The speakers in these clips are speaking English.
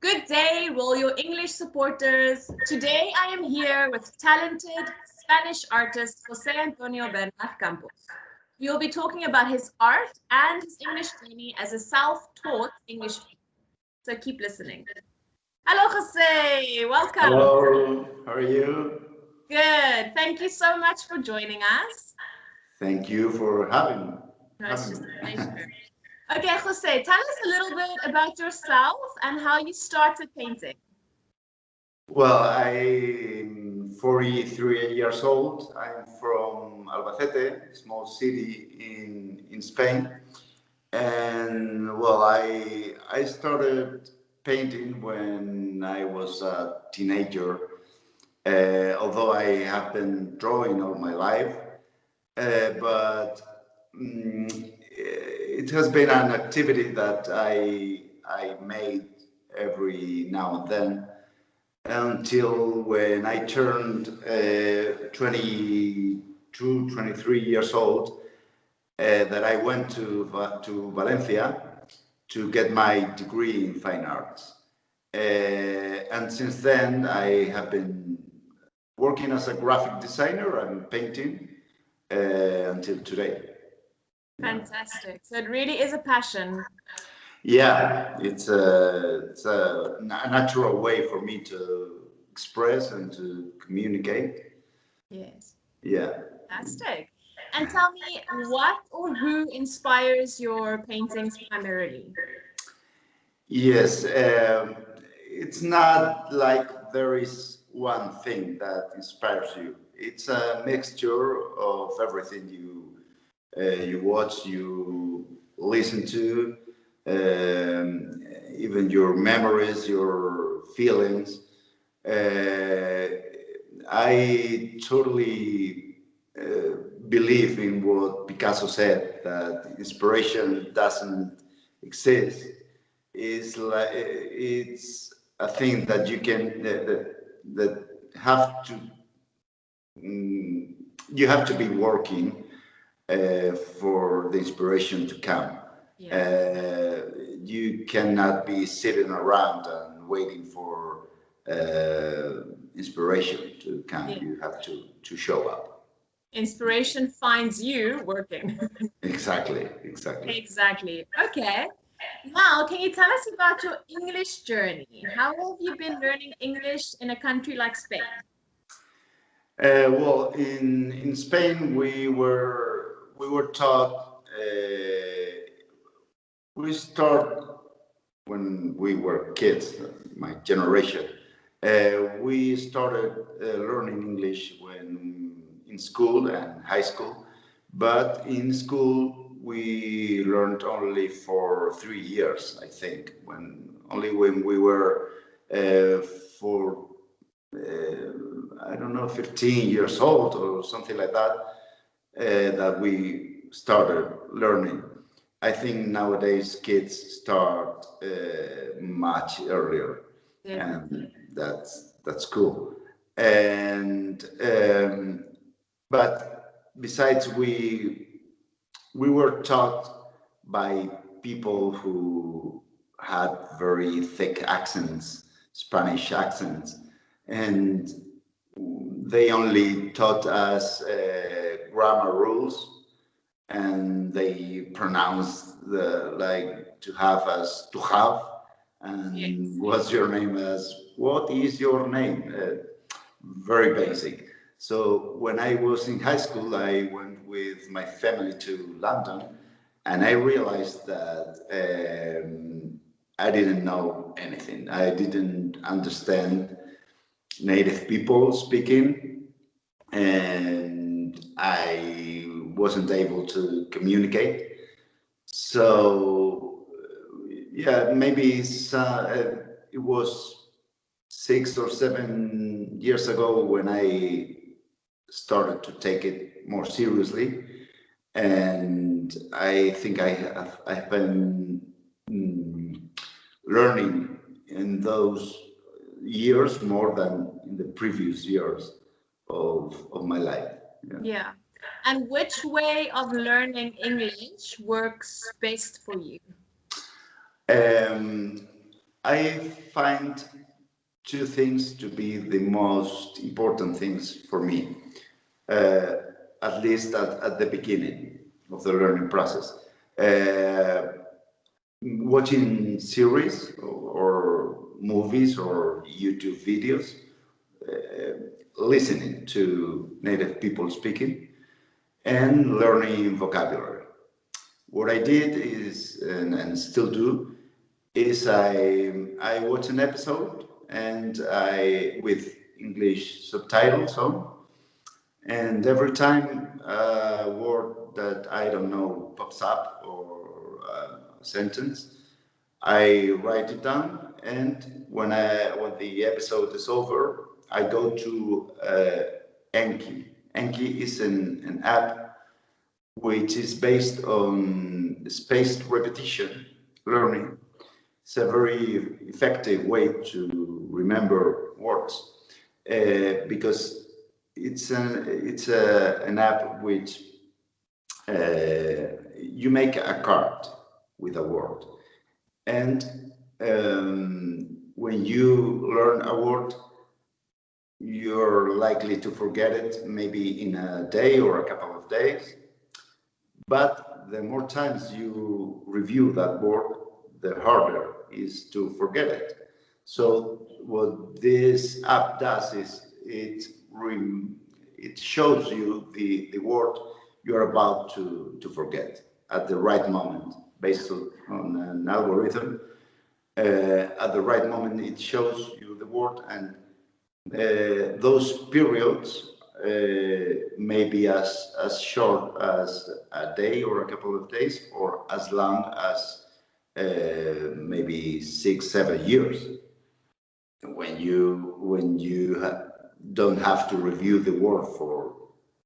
Good day, Roll Your English supporters. Today I am here with talented Spanish artist Jose Antonio Bernad Campos. We will be talking about his art and his English journey as a self-taught English speaker. So keep listening. Hello, Jose. Welcome. Hello, how are you? Good. Thank you so much for joining us. Thank you for No, it's having just me. a pleasure. Okay, Jose, tell us a little bit about yourself and how you started painting. Well, I'm 43 years old. I'm from Albacete, small city in Spain. And well, I started painting when I was a teenager. Although I have been drawing all my life, but it has been an activity that I made every now and then until when I turned 22, 23 years old, that I went to Valencia to get my degree in fine arts. And since then, I have been working as a graphic designer and painting until today. Yeah. Fantastic. So it really is a passion. Yeah, it's a natural way for me to express and to communicate. Yes. Yeah. Fantastic. And tell me, what or who inspires your paintings primarily? Yes, it's not like there is one thing that inspires you. It's a mixture of everything you watch, you listen to, even your memories, your feelings. Uh, I totally believe in what Picasso said, that inspiration doesn't exist. It's a thing that you can that have to you have to be working for the inspiration to come. Yeah. You cannot be sitting around and waiting for inspiration to come. Yeah. You have to show up. Inspiration finds you working. Exactly, exactly. Exactly. Okay. Now, can you tell us about your English journey? How have you been learning English in a country like Spain? Well, in Spain, we were taught. We start when we were kids, my generation. We started learning English when in school and high school, but in school we learned only for 3 years, I think. When we were for I don't know, 15 years old or something like that, that we started learning. I think nowadays kids start much earlier, Definitely. and that's cool. And but besides, we were taught by people who had very thick accents, Spanish accents, and they only taught us grammar rules, and they pronounced the like to have as to have, Yes. and what's your name as what is your name? Very basic. So when I was in high school, I went with my family to London, and I realized that I didn't know anything. I didn't understand native people speaking, and I wasn't able to communicate. So, yeah, maybe it was 6 or 7 years ago when I started to take it more seriously. And I think I've been learning in those years more than in the previous years of my life. Yeah. Yeah. And which way of learning English works best for you? Um, I find two things to be the most important things for me, uh, at least at the beginning of the learning process. Uh, Watching series or movies or YouTube videos, listening to native people speaking, and learning vocabulary. What I did is, and still do, is I watch an episode and I with English subtitles on, and every time a word that I don't know pops up or a sentence, I write it down, and when the episode is over, I go to Enki. Enki is an app which is based on spaced repetition learning. It's a very effective way to remember words because an app which you make a card with a word, and when you learn a word, you're likely to forget it maybe in a day or a couple of days. But the more times you review that word, the harder is to forget it. So what this app does is it shows you the word you're about to forget at the right moment based on an algorithm. At the right moment, it shows you the word, and those periods may be as short as a day or a couple of days, or as long as maybe 6, 7 years. When you don't have to review the word for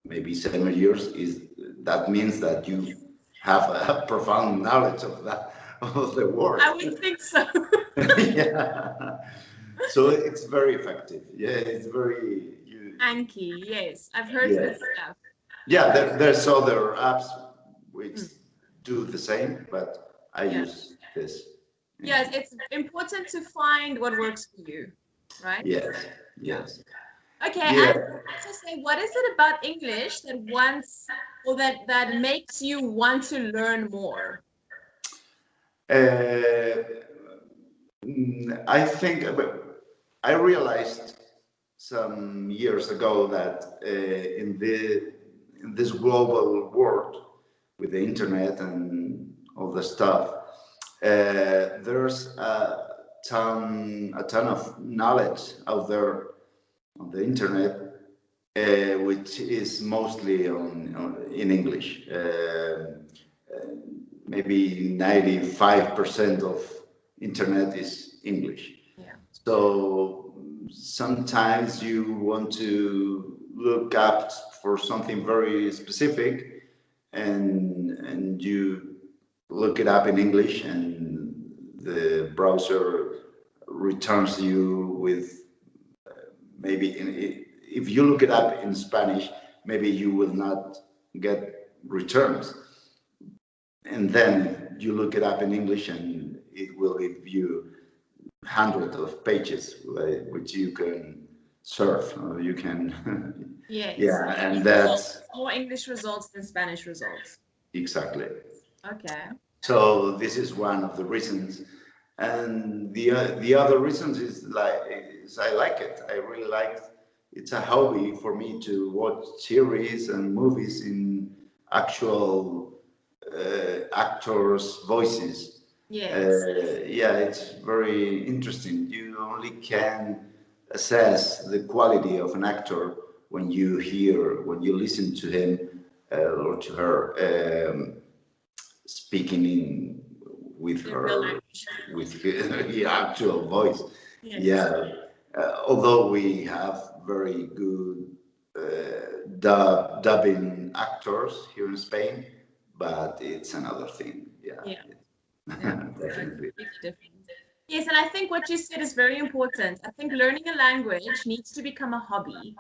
maybe 7 years, is that means that you have a profound knowledge of that of the word. I would think so. Yeah. So it's very effective. Yeah, it's very Anki, yes, I've heard yeah. this stuff. Yeah, there's other apps which do the same, but I Yeah. use this. Yes, it's important to find what works for you, right? Yes, Yeah. yes. Okay, Yeah. and so say, what is it about English that wants or that makes you want to learn more? Uh, I think I realized some years ago that in this global world with the internet and all the stuff, there's a ton of knowledge out there on the internet, which is mostly in English. Maybe 95% of internet is English. Yeah. So sometimes you want to look up for something very specific, and you look it up in English, and the browser returns you with if you look it up in Spanish, maybe you will not get returns. And then you look it up in English, and it will give you hundreds of pages which you can surf. You can, Yes. yeah, and Results. that's More English results than Spanish results. exactly. Okay. So this is one of the reasons, and the other reasons is I like it. I really like. It's a hobby for me to watch series and movies in actual actors' voices. Yes. Yeah, it's very interesting. You only can assess the quality of an actor when you listen to him or to her speaking in with In real her language. with her actual voice. Yes. Yeah, although we have very good dubbing actors here in Spain, but it's another thing. Yeah, Yeah. Yeah. definitely. Completely different. Yes, and I think what you said is very important. I think learning a language needs to become a hobby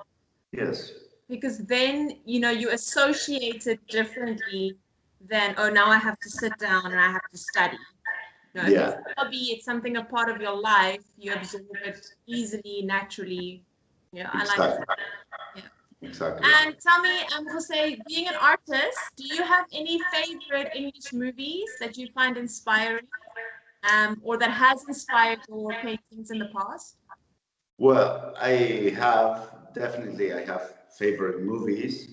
Yes. because then, you associate it differently than, oh, now I have to sit down and I have to study. No, if it's Yeah, a hobby, it's something a part of your life, you absorb it easily, naturally. Yeah, I like exactly, that. Yeah. exactly. And tell me, Jose, being an artist, do you have any favorite English movies that you find inspiring, or that has inspired your paintings in the past? Well, I have favorite movies,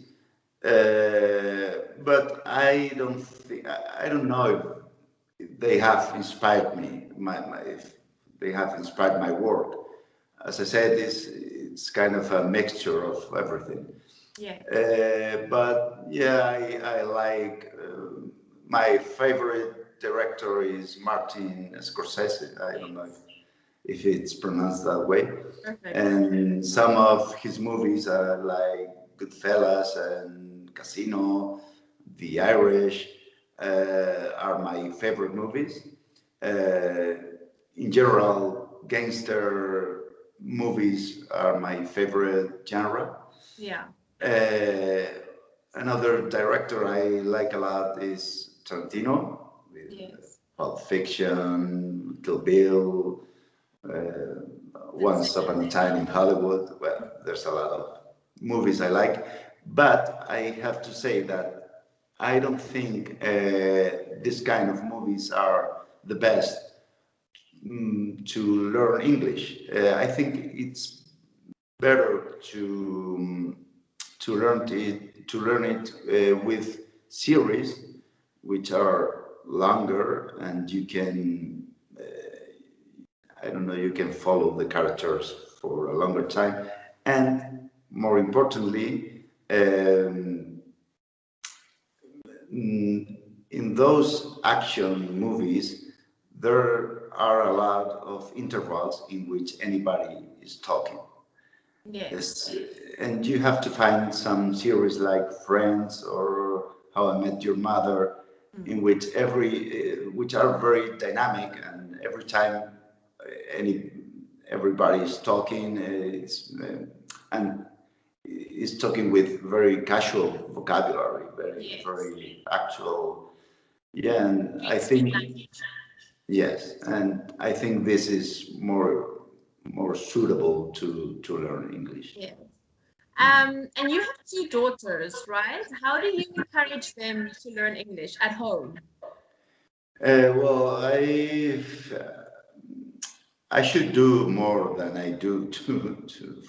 but I don't know if they have inspired me. If they have inspired my work. As I said, it's kind of a mixture of everything. Yeah. But yeah, I like my favorite director is Martin Scorsese. I don't know if it's pronounced that way. Perfect. And some of his movies are like Goodfellas and Casino, The Irish, are my favorite movies. In general, gangster movies are my favorite genre. Yeah. Uh, Another director I like a lot is Tarantino with Yes. Pulp Fiction, Kill Bill, uh, That's Once Upon a Time in Hollywood. Well, there's a lot of movies I like, but I have to say that I don't think this kind of movies are the best to learn English. I think it's better to learn it with series which are longer and you can I don't know you can follow the characters for a longer time and more importantly in those action movies there are a lot of intervals in which anybody is talking. yes. Yes, and you have to find some series like Friends or How I Met Your Mother, Mm. in which which are very dynamic, and every time any everybody is talking, and is talking with very casual vocabulary, Yes. very actual. Yeah, and I Street think language. yes, and I think this is more suitable to learn English. Yes. And you have two daughters, right? How do you encourage them to learn English at home? Well, I should do more than I do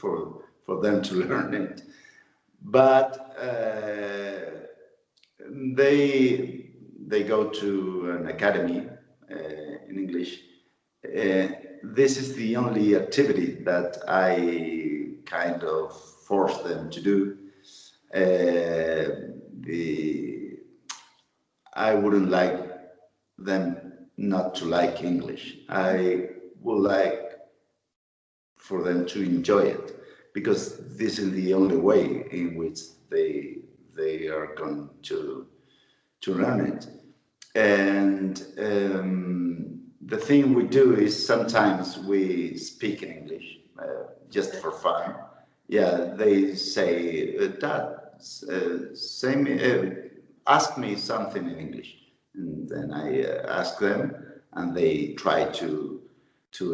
for them to learn it, but they go to an academy in English. This is the only activity that I kind of force them to do. The I wouldn't like them not to like English. I would like for them to enjoy it because this is the only way in which they are going to learn it. And the thing we do is sometimes we speak in English just for fun. Yeah, they say, Dad, ask me something in English. And then I ask them, and they try to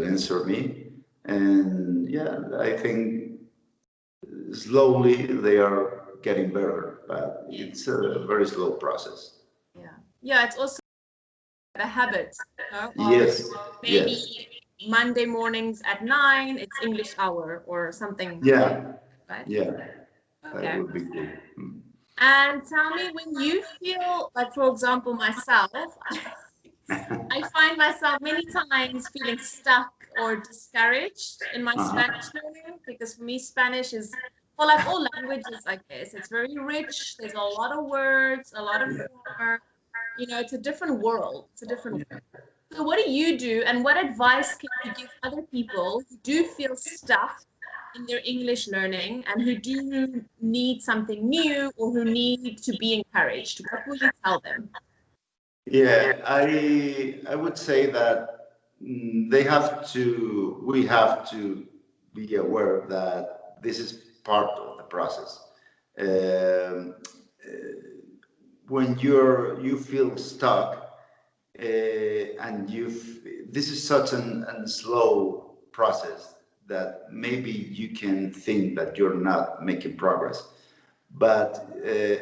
answer me. And yeah, I think slowly they are getting better, but it's Yes. a very slow process. Yeah. Yeah, it's also the habit, of Yes, maybe yes, Monday mornings at 9, it's English hour or something, yeah, right? yeah, that Okay. would be cool. Mm. And tell me when you feel, like, for example, myself, I find myself many times feeling stuck or discouraged in my Uh-huh. Spanish learning because for me, Spanish is, well, like all languages, I guess, it's very rich. There's a lot of words, a lot of grammar. It's a different world. It's a different world. So, what do you do, and what advice can you give other people who do feel stuck in their English learning and who do need something new or who need to be encouraged? What will you tell them? Yeah, I would say that we have to be aware that this is part of the process. Um, when you feel stuck, and this is such an slow process that maybe you can think that you're not making progress, but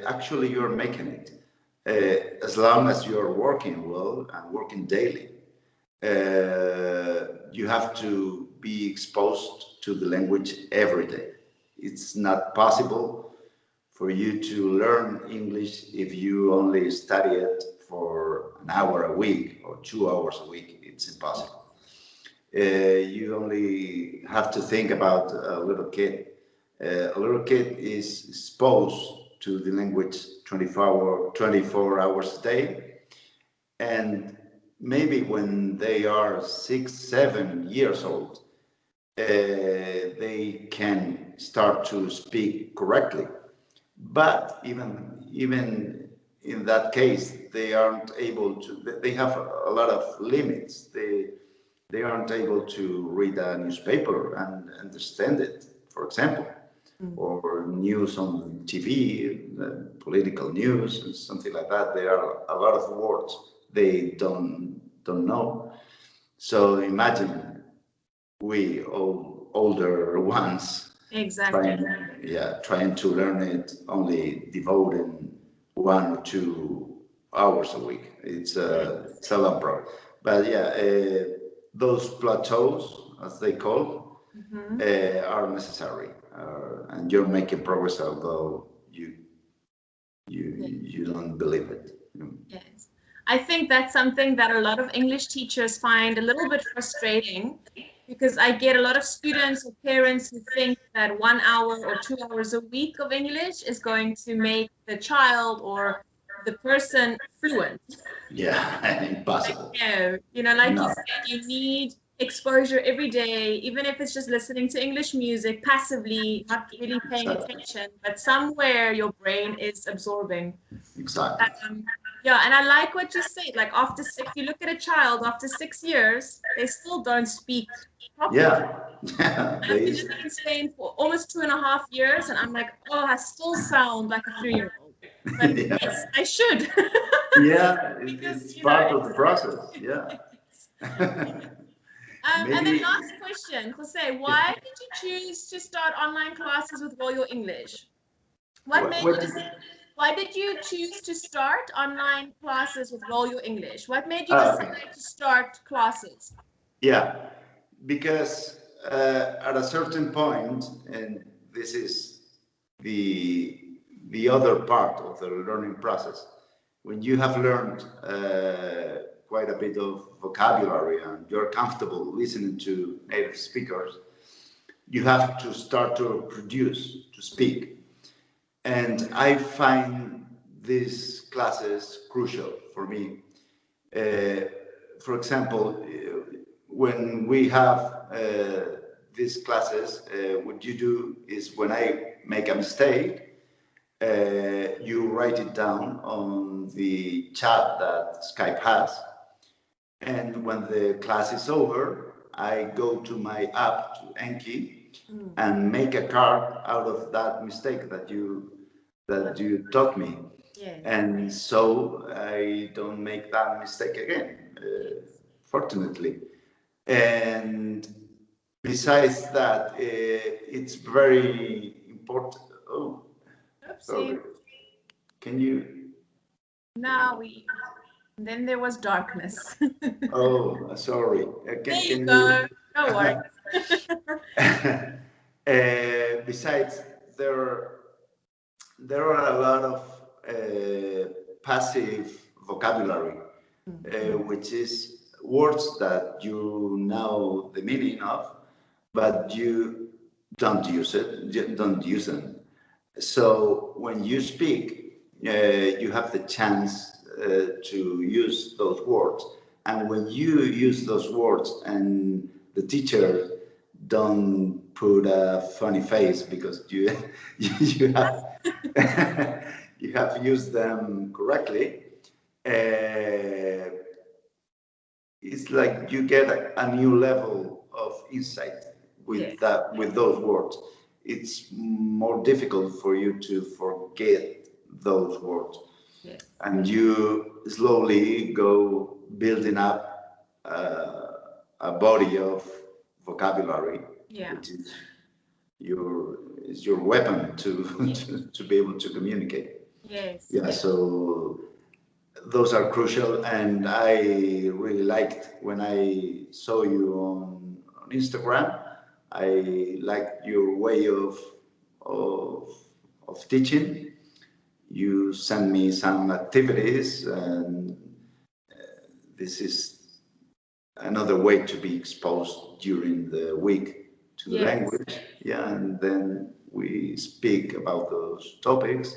actually you're making it. As long as you're working well and working daily, you have to be exposed to the language every day. It's not possible for you to learn English if you only study it for an hour a week or 2 hours a week. It's impossible. You only have to think about a little kid. A little kid is exposed to the language 24 hours a day, and maybe when they are 6, 7 years old, they can start to speak correctly. But even in that case, they aren't able to. They have a lot of limits. They aren't able to read a newspaper and understand it, for example, or news on TV, political news, and something like that. There are a lot of words they don't know. So imagine we older ones Exactly. trying to learn it, only devoting 1 or 2 hours a week. It's a long process. But yeah, those plateaus, as they call, are necessary, and you're making progress, although you don't believe it. Yes. I think that's something that a lot of English teachers find a little bit frustrating, because I get a lot of students or parents who think that 1 hour or 2 hours a week of English is going to make the child or the person fluent. Yeah, impossible. No, like you No, said, you need exposure every day, even if it's just listening to English music passively, not really paying exactly, attention, but somewhere your brain is absorbing. exactly. Yeah, and I like what you said. Like if you look at a child after 6 years, they still don't speak properly. Yeah, I've been they, living in Spain for almost 2.5 years, and I'm like, oh, I still sound like a 3-year-old. But yeah, yes, I should. yeah, Because, it's part of the process. Yeah. And then Maybe. last question, Jose, Yeah. why did you choose to start online classes with Royal English? What What, made what you did, decide? Why did you choose to start online classes with Royal English? What made you okay. decide to start classes? Yeah, because at a certain point, and this is the the other part of the learning process, when you have learned quite a bit of vocabulary and you're comfortable listening to native speakers, you have to start to produce, to speak. And I find these classes crucial for me. Uh, for example, when we have these classes, what you do is when I make a mistake, you write it down on the chat that Skype has. And when the class is over, I go to my app, to Enki, and make a card out of that mistake that you taught me. Yes. And so I don't make that mistake again, Yes. fortunately. And besides that, it's very important. Oh, Oopsie. sorry. Can you? Now then there was darkness. Oh, sorry. There you Can you? go. No worries. Besides, there are a lot of passive vocabulary, which is words that you know the meaning of, but you don't use them. So when you speak, you have the chance to use those words. And when you use those words and the teacher don't put a funny face because you have you have used them correctly, uh, it's like you get a new level of insight Yes. with those words. It's more difficult for you to forget those words. Yes. and you slowly go building up a body of vocabulary, Yeah. which is your weapon to, Yes. to be able to communicate. Yes. Yeah, so those are crucial, and I really liked when I saw you on Instagram. I liked your way of of teaching. You send me some activities, and this is another way to be exposed during the week to the Yes. language. Yeah, and then we speak about those topics.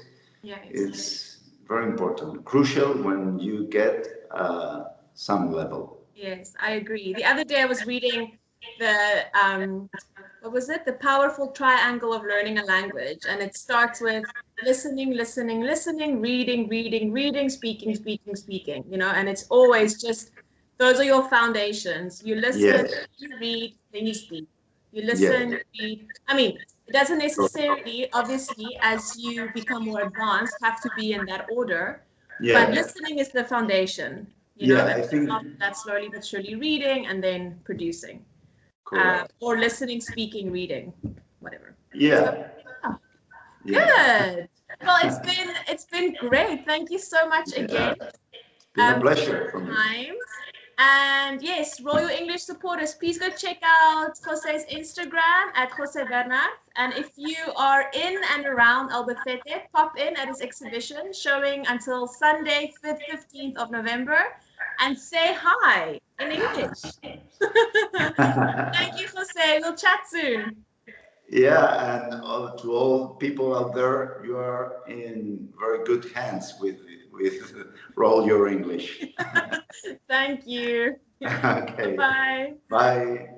Yes. It's very important, crucial when you get some level. Yes, I agree. The other day I was reading the what was it? The powerful triangle of learning a language, and it starts with listening, listening, listening, reading, reading, reading, speaking, speaking, speaking, and it's always just those are your foundations. You listen, Yes, you read, then you speak. You yes, listen, read. I mean, it doesn't necessarily, obviously, as you become more advanced, have to be in that order, but yeah, listening is the foundation, yeah. and I think after that, slowly but surely reading and then producing, correct. or listening, speaking, reading, whatever. So, Yeah, yeah, yeah, good. Well, it's been great. Thank you so much yeah. again It's been a for pleasure for your me. time. And yes, Royal English supporters, please go check out Jose's Instagram at Jose Bernad. And if you are in and around Albacete, pop in at his exhibition showing until Sunday, 15th of November, and say hi in English. Thank you, Jose. We'll chat soon. Yeah, and to all people out there, you are in very good hands with Roll Your English. Thank you. Okay, Bye-bye. bye.